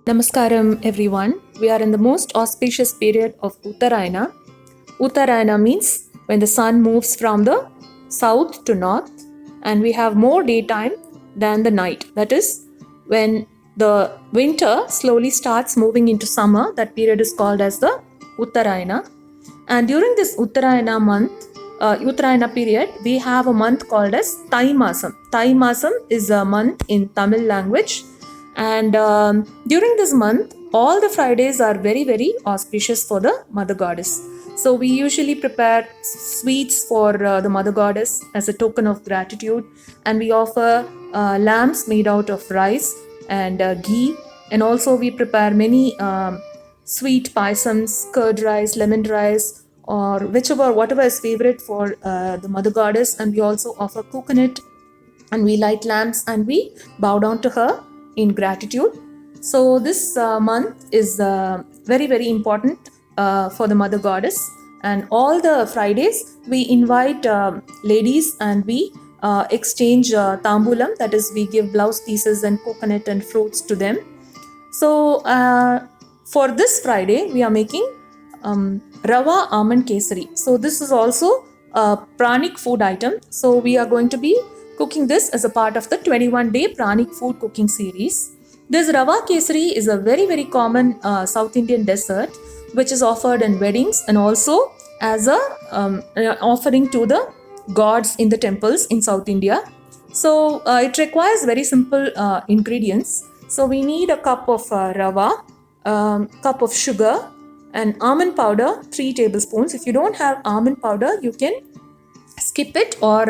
Namaskaram, everyone. We are in the most auspicious period of Uttarayana. Uttarayana means when the sun moves from the south to north, and we have more daytime than the night. That is, when the winter slowly starts moving into summer, that period is called as the Uttarayana. And during this Uttarayana period, we have a month called as Thai Masam. Thai Masam is a month in Tamil language, and during this month, all the Fridays are very, very auspicious for the Mother Goddess. So we usually prepare sweets for the Mother Goddess as a token of gratitude, and we offer lamps made out of rice and ghee, and also we prepare many sweet paisams, curd rice, lemon rice, or whatever is favorite for the Mother Goddess, and we also offer coconut and we light lamps and we bow down to her in gratitude. So this month is very, very important for the Mother Goddess, and all the Fridays we invite ladies and we exchange tambulam, that is we give blouse pieces and coconut and fruits to them. So for this Friday we are making Rava almond kesari. So this is also a pranic food item. So we are going to be cooking this as a part of the 21-day pranic food cooking series. This Rava kesari is a very, very common South Indian dessert which is offered in weddings and also as a offering to the gods in the temples in South India. So it requires very simple ingredients. So we need a cup of rava, cup of sugar, and almond powder 3 tablespoons. If you don't have almond powder, you can skip it, or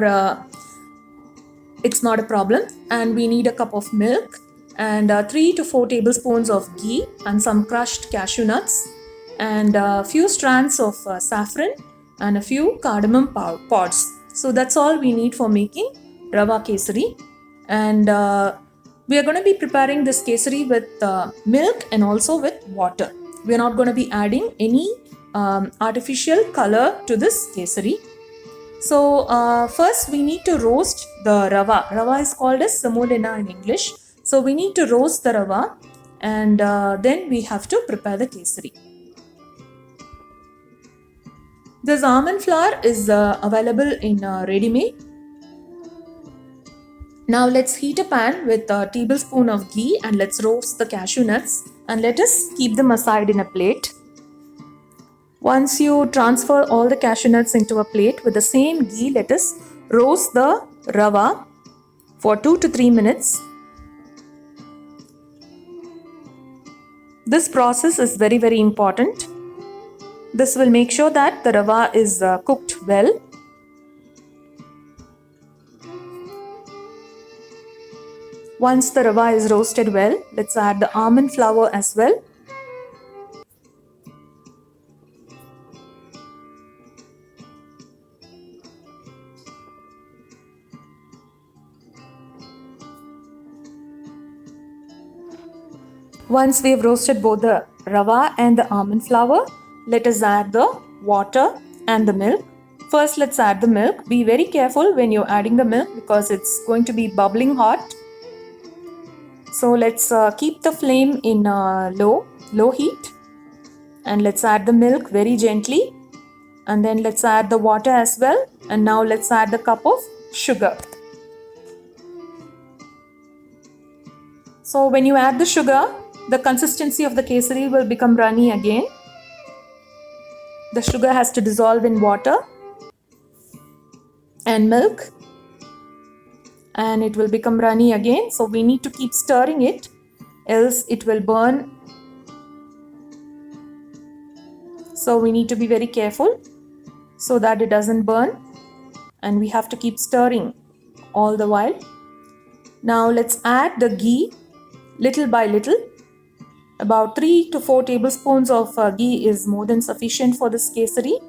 it's not a problem. And we need a cup of milk and 3 to 4 tablespoons of ghee and some crushed cashew nuts and a few strands of saffron and a few cardamom pods. So that's all we need for making Rava Kesari. And we are going to be preparing this kesari with milk and also with water. We are not going to be adding any artificial color to this kesari. So first we need to roast the rava. Rava is called as semolina in English. So we need to roast the rava, and then we have to prepare the kesari. This almond flour is available in ready-made. Now let's heat a pan with a tablespoon of ghee and let's roast the cashew nuts and let us keep them aside in a plate. Once you transfer all the cashew nuts into a plate with the same ghee, let us roast the rava for 2 to 3 minutes. This process is very, very important. This will make sure that the rava is cooked well. Once the rava is roasted well, let's add the almond flour as well. Once we have roasted both the rava and the almond flour, let us add the water and the milk. First, let's add the milk. Be very careful when you're adding the milk because it's going to be bubbling hot. So let's keep the flame in low heat, and let's add the milk very gently, and then let's add the water as well, and now let's add the cup of sugar. So when you add the sugar, the consistency of the kesari will become runny again. The sugar has to dissolve in water and milk, and it will become runny again. So we need to keep stirring it, else it will burn. So we need to be very careful so that it doesn't burn, and we have to keep stirring all the while. Now let's add the ghee little by little. About 3 to 4 tablespoons of ghee is more than sufficient for this kesari.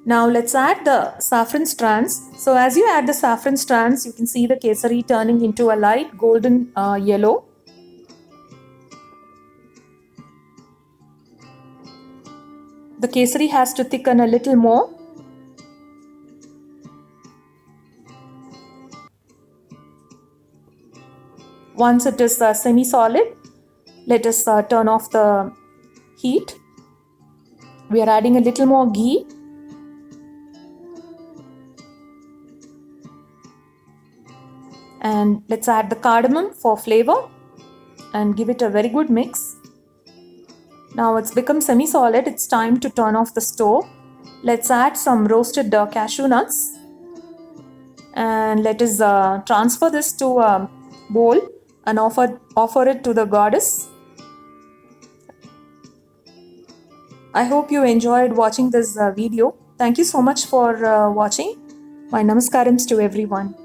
Now let's add the saffron strands. So as you add the saffron strands, you can see the kesari turning into a light golden yellow. The kesari has to thicken a little more. Once it is semi-solid, Let us turn off the heat. We are adding a little more ghee. And let's add the cardamom for flavor and give it a very good mix. Now it's become semi-solid. It's time to turn off the stove. Let's add some roasted cashew nuts. And let us transfer this to a bowl and offer it to the goddess. I hope you enjoyed watching this video. Thank you so much for watching. My namaskarams to everyone.